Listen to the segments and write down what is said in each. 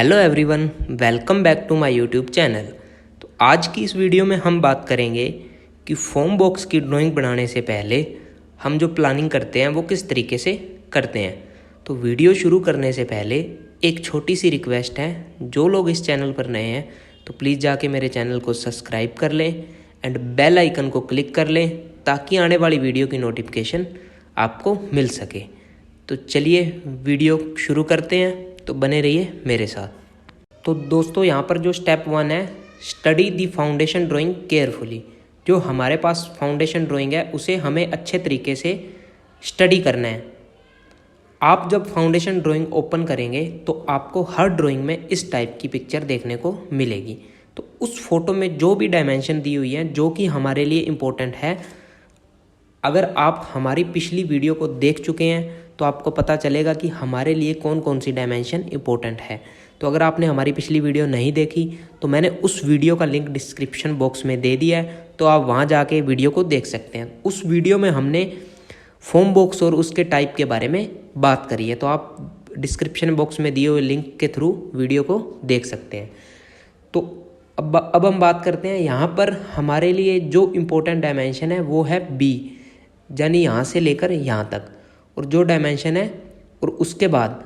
Hello everyone, welcome back to my YouTube channel. तो आज की इस वीडियो में हम बात करेंगे कि फोम बॉक्स की ड्राइंग बनाने से पहले हम जो प्लानिंग करते हैं वो किस तरीके से करते हैं। तो वीडियो शुरू करने से पहले एक छोटी सी रिक्वेस्ट है, जो लोग इस चैनल पर नए हैं तो प्लीज़ जाके मेरे चैनल को सब्सक्राइब कर लें एंड बेल आइकन को क्लिक कर लें ताकि आने वाली वीडियो की नोटिफिकेशन आपको मिल सके। तो चलिए वीडियो शुरू करते हैं, तो बने रहिए मेरे साथ। तो दोस्तों, यहाँ पर जो स्टेप 1 है, स्टडी दी फाउंडेशन ड्राइंग केयरफुली। जो हमारे पास फाउंडेशन ड्राइंग है उसे हमें अच्छे तरीके से स्टडी करना है। आप जब फाउंडेशन ड्राइंग ओपन करेंगे तो आपको हर ड्राइंग में इस टाइप की पिक्चर देखने को मिलेगी। तो उस फोटो में जो भी डायमेंशन दी हुई है जो कि हमारे लिए इम्पोर्टेंट है, अगर आप हमारी पिछली वीडियो को देख चुके हैं तो आपको पता चलेगा कि हमारे लिए कौन कौन सी डायमेंशन इंपॉर्टेंट है। तो अगर आपने हमारी पिछली वीडियो नहीं देखी तो मैंने उस वीडियो का लिंक डिस्क्रिप्शन बॉक्स में दे दिया है, तो आप वहां जाके वीडियो को देख सकते हैं। उस वीडियो में हमने फोम बॉक्स और उसके टाइप के बारे में बात करी है, तो आप डिस्क्रिप्शन बॉक्स में दिए हुए लिंक के थ्रू वीडियो को देख सकते हैं। तो अब हम बात करते हैं, यहाँ पर हमारे लिए जो इम्पोर्टेंट डायमेंशन है वो है बी, यानी यहाँ से लेकर यहाँ तक। और जो डायमेंशन है और उसके बाद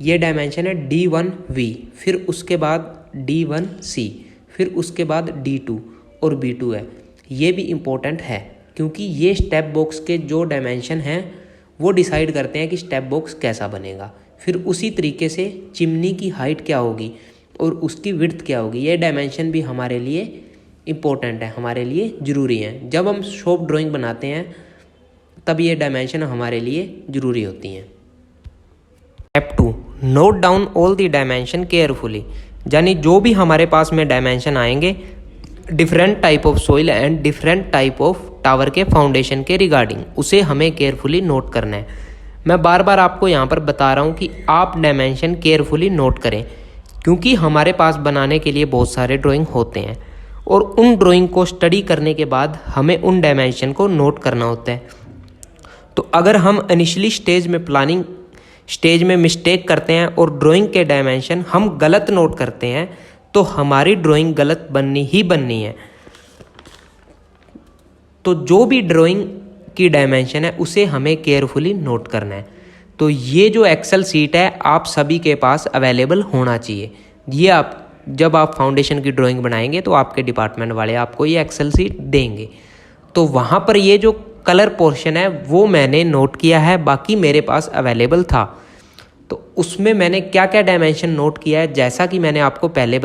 ये डायमेंशन है D1V, फिर उसके बाद D1C, फिर उसके बाद D2 और B2 है। ये भी इम्पोर्टेंट है क्योंकि ये स्टेप बॉक्स के जो डायमेंशन हैं वो डिसाइड करते हैं कि स्टेप बॉक्स कैसा बनेगा। फिर उसी तरीके से चिमनी की हाइट क्या होगी और उसकी विड्थ क्या होगी, ये डायमेंशन भी हमारे लिए इम्पोर्टेंट है, हमारे लिए ज़रूरी है। जब हम शॉप ड्राइंग बनाते हैं तब ये डायमेंशन हमारे लिए ज़रूरी होती हैं। Step 2, note down all the dimension carefully, यानी जो भी हमारे पास में डायमेंशन आएंगे different type of soil and different type of tower के फाउंडेशन के रिगार्डिंग, उसे हमें केयरफुली नोट करना है। मैं बार बार आपको यहाँ पर बता रहा हूँ कि आप डायमेंशन केयरफुली नोट करें, क्योंकि हमारे पास बनाने के लिए बहुत सारे ड्राइंग होते हैं और उन ड्राइंग को स्टडी करने के बाद हमें उन डायमेंशन को नोट करना होता है। तो अगर हम इनिशियली स्टेज में प्लानिंग स्टेज में मिस्टेक करते हैं और ड्राइंग के डायमेंशन हम गलत नोट करते हैं तो हमारी ड्राइंग गलत बननी ही बननी है। तो जो भी ड्राइंग की डायमेंशन है उसे हमें केयरफुली नोट करना है। तो ये जो एक्सेल सीट है आप सभी के पास अवेलेबल होना चाहिए। ये आप जब आप फाउंडेशन की ड्राइंग बनाएंगे तो आपके डिपार्टमेंट वाले आपको ये एक्सेल सीट देंगे। तो वहाँ पर ये जो कलर पोर्शन है वो मैंने नोट किया है, बाकी मेरे पास अवेलेबल था। तो उसमें मैंने क्या क्या डायमेंशन नोट किया है, जैसा कि मैंने आपको पहले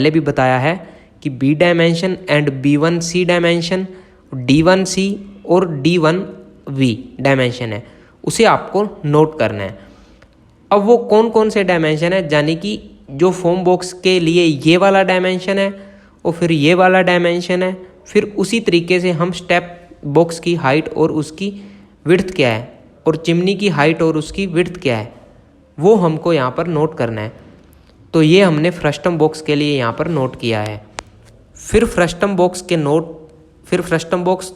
भी बताया है कि B dimension and B1C dimension, D1C और D1V डायमेंशन है, उसे आपको नोट करना है। अब वो कौन कौन से डायमेंशन है, यानी कि जो फोम बॉक्स के लिए ये वाला डायमेंशन है और फिर ये वाला डायमेंशन है, फिर उसी तरीके से हम स्टेप बॉक्स की हाइट और उसकी विड्थ क्या है और चिमनी की हाइट और उसकी विड्थ क्या है वो हमको यहाँ पर नोट करना है। तो ये हमने फ्रस्टम बॉक्स के लिए यहाँ पर नोट किया है। फिर फ्रस्टम बॉक्स के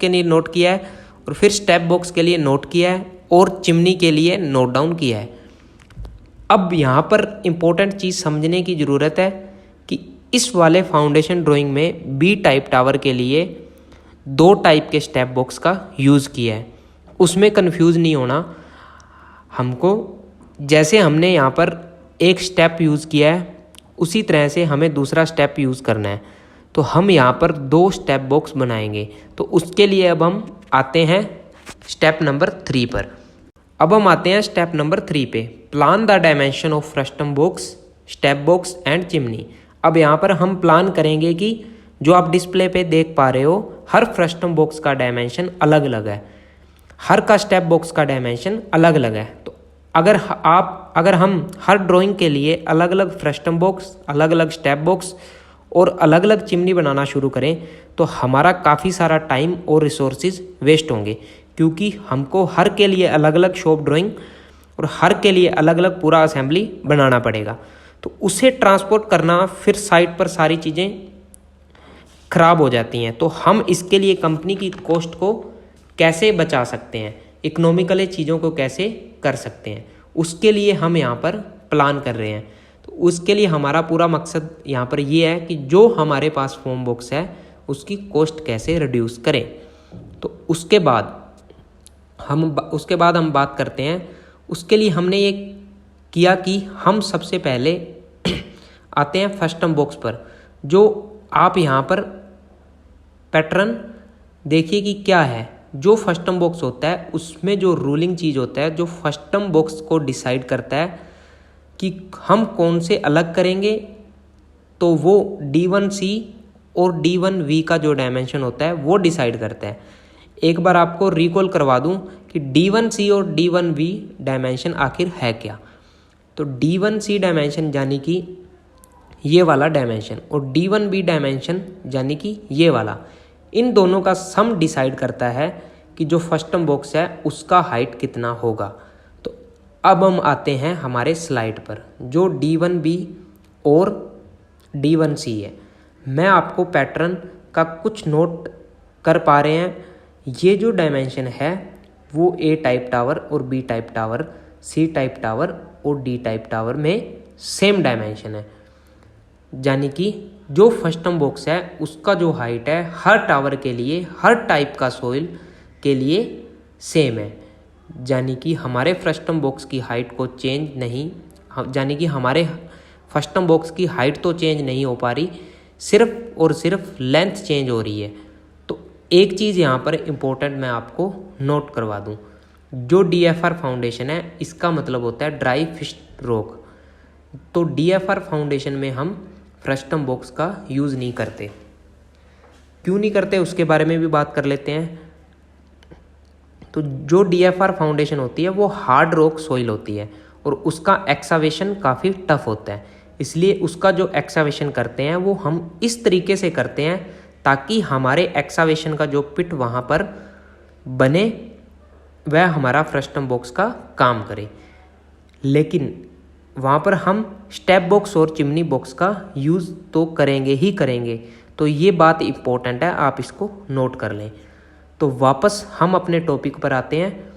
लिए नोट किया है और फिर स्टेप बॉक्स के लिए नोट किया है और चिमनी के लिए नोट डाउन किया है। अब यहाँ पर इम्पोर्टेंट चीज़ समझने की ज़रूरत है कि इस वाले फाउंडेशन ड्राइंग में बी टाइप टावर के लिए 2 टाइप के स्टेप बॉक्स का यूज़ किया है। उसमें कंफ्यूज नहीं होना हमको। जैसे हमने यहाँ पर एक स्टेप यूज़ किया है उसी तरह से हमें दूसरा स्टेप यूज़ करना है। तो हम यहाँ पर 2 स्टेप बॉक्स बनाएंगे। तो उसके लिए अब हम आते हैं स्टेप नंबर 3 पर। अब हम आते हैं स्टेप नंबर 3 पे, plan the dimension of frustum box, step box and chimney. अब यहाँ पर हम प्लान करेंगे कि जो आप डिस्प्ले पे देख पा रहे हो हर फ्रस्टम बॉक्स का डायमेंशन अलग अलग है, हर का स्टेप बॉक्स का डायमेंशन अलग अलग है। तो अगर हम हर ड्राइंग के लिए अलग अलग फ्रस्टम बॉक्स, अलग अलग स्टेप बॉक्स और अलग अलग चिमनी बनाना शुरू करें तो हमारा काफ़ी सारा टाइम और रिसोर्सेज वेस्ट होंगे, क्योंकि हमको हर के लिए अलग अलग शॉप ड्राइंग और हर के लिए अलग अलग पूरा असेंबली बनाना पड़ेगा। तो उसे ट्रांसपोर्ट करना, फिर साइट पर सारी चीज़ें ख़राब हो जाती हैं। तो हम इसके लिए कंपनी की कॉस्ट को कैसे बचा सकते हैं, इकोनॉमिकली चीज़ों को कैसे कर सकते हैं, उसके लिए हम यहाँ पर प्लान कर रहे हैं। तो उसके लिए हमारा पूरा मकसद यहाँ पर ये है कि जो हमारे पास फोम बॉक्स है उसकी कॉस्ट कैसे रिड्यूस करें। तो उसके बाद हम बात करते हैं। उसके लिए हमने ये किया कि हम सबसे पहले आते हैं फस्टम बॉक्स पर। जो आप यहाँ पर पैटर्न देखिए कि क्या है। जो फस्टम बॉक्स होता है उसमें जो रूलिंग चीज़ होता है, जो फस्टम बॉक्स को डिसाइड करता है कि हम कौन से अलग करेंगे, तो वो D1C और D1V का जो डायमेंशन होता है वो डिसाइड करता है। एक बार आपको रिकॉल करवा दूं कि D1C और D1V डायमेंशन आखिर है क्या। तो D1C डायमेंशन यानी कि ये वाला डायमेंशन और D1V डायमेंशन यानी कि ये वाला, इन दोनों का सम डिसाइड करता है कि जो फस्टम बॉक्स है उसका हाइट कितना होगा। तो अब हम आते हैं हमारे स्लाइड पर। जो D1B और D1C है, मैं आपको पैटर्न का कुछ नोट कर पा रहे हैं। ये जो डायमेंशन है वो A टाइप टावर और B type tower, C type tower और D टाइप टावर में सेम डायमेंशन है। यानी कि जो फस्टम बॉक्स है उसका जो हाइट है हर टावर के लिए, हर टाइप का सोइल के लिए सेम है। यानी कि हमारे फस्टम बॉक्स की हाइट को चेंज नहीं, यानी कि हमारे फस्टम बॉक्स की हाइट तो चेंज नहीं हो पा रही, सिर्फ और सिर्फ लेंथ चेंज हो रही है। तो एक चीज़ यहाँ पर इम्पोर्टेंट मैं आपको नोट करवा दूँ। जो DFR फाउंडेशन है इसका मतलब होता है ड्राई फिश रॉक। तो DFR फाउंडेशन में हम फ्रस्टम बॉक्स का यूज़ नहीं करते। क्यों नहीं करते उसके बारे में भी बात कर लेते हैं। तो जो DFR फाउंडेशन होती है वो हार्ड रॉक सॉइल होती है और उसका एक्सावेशन काफ़ी टफ होता है। इसलिए उसका जो एक्सावेशन करते हैं वो हम इस तरीके से करते हैं ताकि हमारे एक्सावेशन का जो पिट वहाँ पर बने वह हमारा फ्रस्टम बॉक्स का काम करे। लेकिन वहाँ पर हम स्टेप बॉक्स और चिमनी बॉक्स का यूज़ तो करेंगे ही करेंगे। तो ये बात इम्पोर्टेंट है, आप इसको नोट कर लें। तो वापस हम अपने टॉपिक पर आते हैं,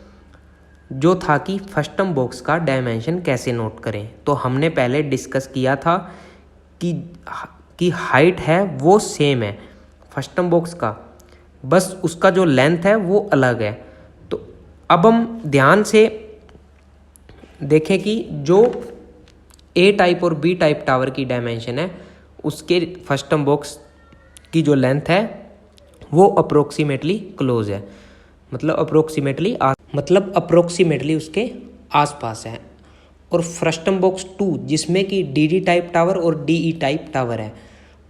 जो था कि फस्टम बॉक्स का डायमेंशन कैसे नोट करें। तो हमने पहले डिस्कस किया था कि हाइट है वो सेम है फस्टम बॉक्स का, बस उसका जो लेंथ है वो अलग है। तो अब हम ध्यान से देखें कि जो A टाइप और B टाइप टावर की डायमेंशन है उसके फस्टम बॉक्स की जो लेंथ है वो अप्रोक्सीमेटली क्लोज है, मतलब अप्रोक्सीमेटली उसके आसपास है। और फ्रस्टम बॉक्स 2 जिसमें कि DD टाइप टावर और DE टाइप टावर है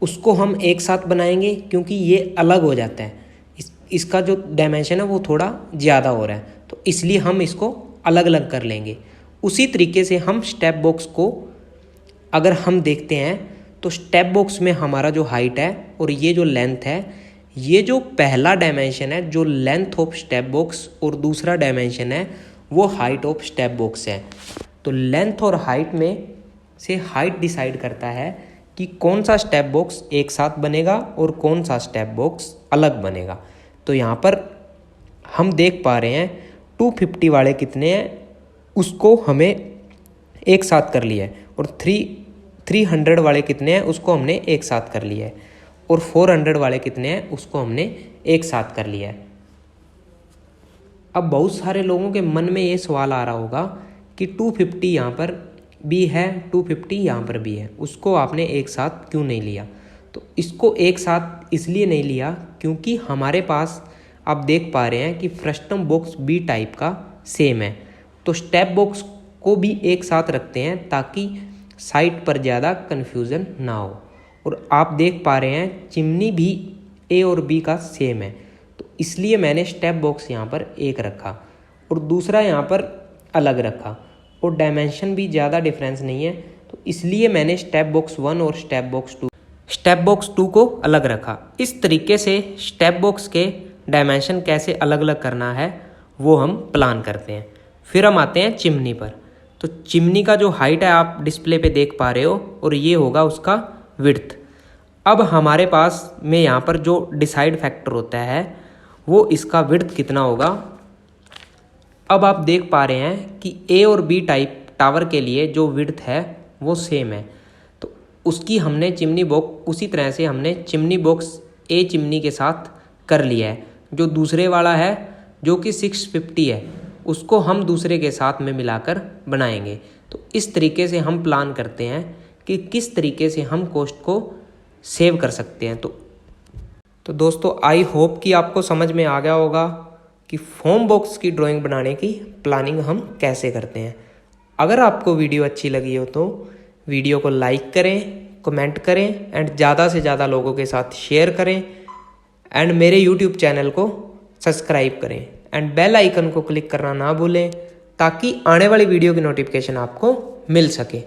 उसको हम एक साथ बनाएंगे क्योंकि ये अलग हो जाता है। इसका जो डायमेंशन है वो थोड़ा ज़्यादा हो रहा है, तो इसलिए हम इसको अलग अलग कर लेंगे। उसी तरीके से हम स्टेप बॉक्स को अगर हम देखते हैं तो स्टेप बॉक्स में हमारा जो हाइट है और ये जो लेंथ है, ये जो पहला डायमेंशन है जो लेंथ ऑफ स्टेप बॉक्स और दूसरा डायमेंशन है वो हाइट ऑफ स्टेप बॉक्स है। तो लेंथ और हाइट में से हाइट डिसाइड करता है कि कौन सा स्टेप बॉक्स एक साथ बनेगा और कौन सा स्टेप बॉक्स अलग बनेगा। तो यहाँ पर हम देख पा रहे हैं 250 वाले कितने हैं उसको हमें एक साथ कर लिया है, और 300 वाले कितने हैं उसको हमने एक साथ कर लिया है, और 400 वाले कितने हैं उसको हमने एक साथ कर लिया है। अब बहुत सारे लोगों के मन में ये सवाल आ रहा होगा कि 250 यहाँ पर भी है, 250 यहाँ पर भी है, उसको आपने एक साथ क्यों नहीं लिया। तो इसको एक साथ इसलिए नहीं लिया क्योंकि हमारे पास आप देख पा रहे हैं कि फ्रस्टम बॉक्स B टाइप का सेम है। तो स्टेप बॉक्स को भी एक साथ रखते हैं ताकि साइट पर ज़्यादा कन्फ्यूज़न ना हो। और आप देख पा रहे हैं चिमनी भी A और B का सेम है, तो इसलिए मैंने स्टेप बॉक्स यहाँ पर एक रखा और दूसरा यहाँ पर अलग रखा, और डायमेंशन भी ज़्यादा डिफरेंस नहीं है, तो इसलिए मैंने स्टेप बॉक्स 1 और स्टेप बॉक्स 2 को अलग रखा। इस तरीके से स्टेप बॉक्स के डायमेंशन कैसे अलग अलग करना है वो हम प्लान करते हैं। फिर हम आते हैं चिमनी पर। तो चिमनी का जो हाइट है आप डिस्प्ले पे देख पा रहे हो, और ये होगा उसका विड्थ। अब हमारे पास में यहाँ पर जो डिसाइड फैक्टर होता है वो इसका विड्थ कितना होगा। अब आप देख पा रहे हैं कि A और B टाइप टावर के लिए जो विड्थ है वो सेम है, उसकी हमने चिमनी बॉक्स उसी तरह से हमने चिमनी बॉक्स ए चिमनी के साथ कर लिया है। जो दूसरे वाला है जो कि 650 है, उसको हम दूसरे के साथ में मिलाकर बनाएंगे। तो इस तरीके से हम प्लान करते हैं कि किस तरीके से हम कॉस्ट को सेव कर सकते हैं। तो दोस्तों आई होप कि आपको समझ में आ गया होगा कि फोम बॉक्स की ड्राइंग बनाने की प्लानिंग हम कैसे करते हैं। अगर आपको वीडियो अच्छी लगी हो तो वीडियो को लाइक करें, कमेंट करें एंड ज़्यादा से ज़्यादा लोगों के साथ शेयर करें एंड मेरे यूट्यूब चैनल को सब्सक्राइब करें एंड बेल आइकन को क्लिक करना ना भूलें ताकि आने वाली वीडियो की नोटिफिकेशन आपको मिल सके।